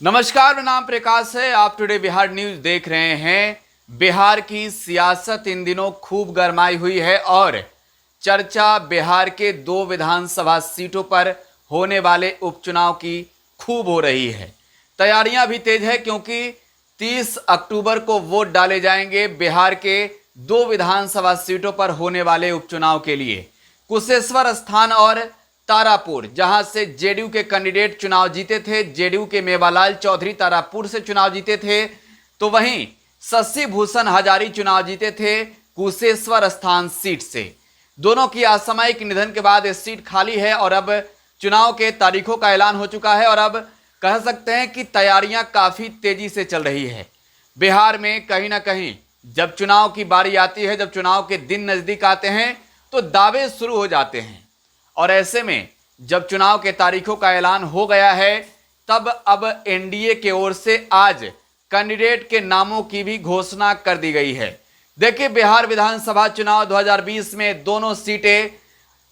नमस्कार, मेरा नाम प्रकाश है। आप टुडे बिहार न्यूज देख रहे हैं। बिहार की सियासत इन दिनों खूब गरमाई हुई है और चर्चा बिहार के 2 विधानसभा सीटों पर होने वाले उपचुनाव की खूब हो रही है। तैयारियां भी तेज है क्योंकि 30 अक्टूबर को वोट डाले जाएंगे बिहार के 2 विधानसभा सीटों पर होने वाले उपचुनाव के लिए। कुशेश्वर स्थान और तारापुर, जहां से जेडीयू के कैंडिडेट चुनाव जीते थे, जेडीयू के मेवालाल चौधरी तारापुर से चुनाव जीते थे, तो वहीं शशि भूषण हजारी चुनाव जीते थे कुशेश्वर स्थान सीट से। दोनों की असामयिक निधन के बाद यह सीट खाली है और अब चुनाव के तारीखों का ऐलान हो चुका है और अब कह सकते हैं कि तैयारियां काफी तेजी से चल रही है। बिहार में कहीं ना कहीं जब चुनाव की बारी आती है, जब चुनाव के दिन नजदीक आते हैं तो दावे शुरू हो जाते हैं और ऐसे में जब चुनाव के तारीखों का ऐलान हो गया है तब अब एनडीए की ओर से आज कैंडिडेट के नामों की भी घोषणा कर दी गई है। देखिए, बिहार विधानसभा चुनाव 2020 में दोनों सीटें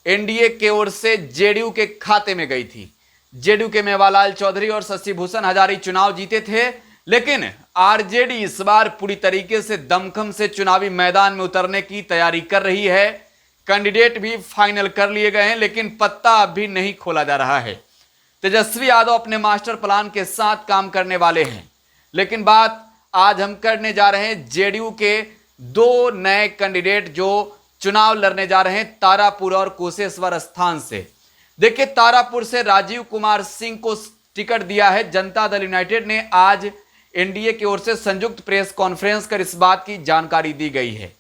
एनडीए की ओर से जेडीयू के खाते में गई थी। जेडीयू के मेवालाल चौधरी और शशि भूषण हजारी चुनाव जीते थे, लेकिन आरजेडी इस बार पूरी तरीके से दमखम से चुनावी मैदान में उतरने की तैयारी कर रही है। कैंडिडेट भी फाइनल कर लिए गए हैं, लेकिन पत्ता अभी नहीं खोला जा रहा है। तेजस्वी यादव अपने मास्टर प्लान के साथ काम करने वाले हैं, लेकिन बात आज हम करने जा रहे हैं जेडीयू के 2 नए कैंडिडेट जो चुनाव लड़ने जा रहे हैं तारापुर और कुशेश्वर स्थान से। देखिए, तारापुर से राजीव कुमार सिंह को टिकट दिया है जनता दल यूनाइटेड ने। आज एनडीए की ओर से संयुक्त प्रेस कॉन्फ्रेंस कर इस बात की जानकारी दी गई है।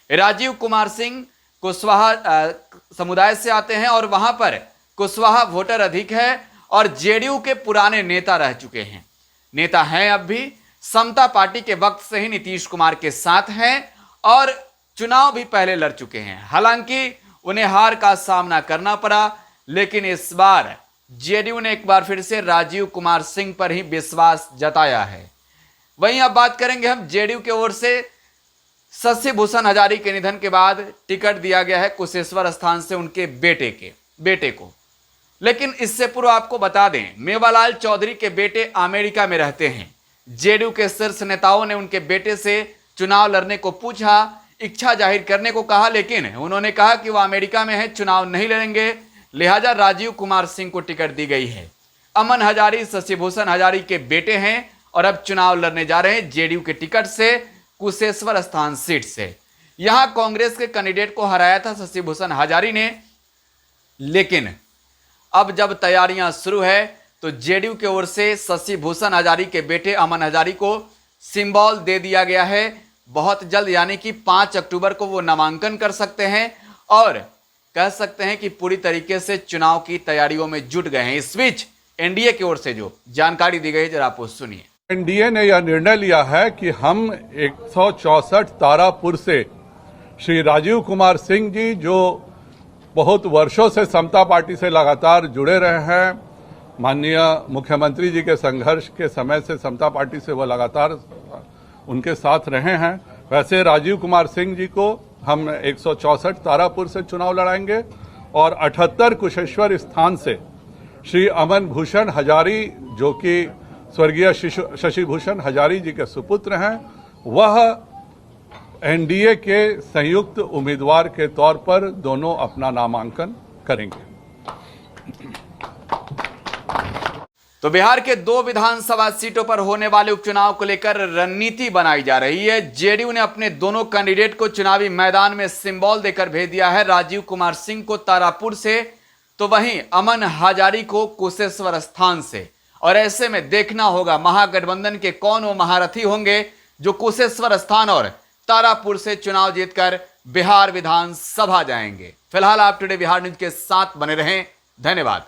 राजीव कुमार सिंह कुशवाहा समुदाय से आते हैं और वहां पर कुशवाहा वोटर अधिक है और जेडीयू के पुराने नेता रह चुके हैं। नेता हैं अब भी, समता पार्टी के वक्त से ही नीतीश कुमार के साथ हैं और चुनाव भी पहले लड़ चुके हैं। हालांकि उन्हें हार का सामना करना पड़ा, लेकिन इस बार जेडीयू ने एक बार फिर से राजीव कुमार सिंह पर ही विश्वास जताया है। वहीं अब बात करेंगे हम जेडीयू की ओर से शशि भूषण हजारी के निधन के बाद टिकट दिया गया है कुशेश्वर स्थान से उनके बेटे को। लेकिन इससे पूर्व आपको बता दें, मेवालाल चौधरी के बेटे अमेरिका में रहते हैं। जेडीयू के शीर्ष नेताओं ने उनके बेटे से चुनाव लड़ने को पूछा, इच्छा जाहिर करने को कहा, लेकिन उन्होंने कहा कि वह अमेरिका में है, चुनाव नहीं लड़ेंगे। लिहाजा राजीव कुमार सिंह को टिकट दी गई है। अमन हजारी शशि भूषण हजारी के बेटे हैं और अब चुनाव लड़ने जा रहे हैं जेडीयू के टिकट से कुशेश्वर स्थान सीट से। यहां कांग्रेस के कैंडिडेट को हराया था शशि भूषण हजारी ने, लेकिन अब जब तैयारियां शुरू है तो जेडीयू की ओर से शशि भूषण हजारी के बेटे अमन हजारी को सिंबल दे दिया गया है। बहुत जल्द यानी कि 5 अक्टूबर को वो नामांकन कर सकते हैं और कह सकते हैं कि पूरी तरीके से चुनाव की तैयारियों में जुट गए हैं। इस बीच एनडीए की ओर से जो जानकारी दी गई है, जरा आप वो सुनिए। एनडीए ने यह निर्णय लिया है कि हम 164 तारापुर से श्री राजीव कुमार सिंह जी, जो बहुत वर्षों से समता पार्टी से लगातार जुड़े रहे हैं, माननीय मुख्यमंत्री जी के संघर्ष के समय से समता पार्टी से वह लगातार उनके साथ रहे हैं, वैसे राजीव कुमार सिंह जी को हम 164 तारापुर से चुनाव लड़ाएंगे और 78 कुशेश्वर स्थान से श्री अमन भूषण हजारी, जो कि स्वर्गीय शशि भूषण हजारी जी के सुपुत्र हैं, वह एनडीए के संयुक्त उम्मीदवार के तौर पर दोनों अपना नामांकन करेंगे। तो बिहार के 2 विधानसभा सीटों पर होने वाले उपचुनाव को लेकर रणनीति बनाई जा रही है। जेडीयू ने अपने दोनों कैंडिडेट को चुनावी मैदान में सिंबल देकर भेज दिया है, राजीव कुमार सिंह को तारापुर से, तो वहीं अमन हजारी को कुशेश्वर स्थान से। और ऐसे में देखना होगा महागठबंधन के कौन वो महारथी होंगे जो कुशेश्वर स्थान और तारापुर से चुनाव जीतकर बिहार विधानसभा जाएंगे। फिलहाल आप टुडे बिहार न्यूज के साथ बने रहें। धन्यवाद।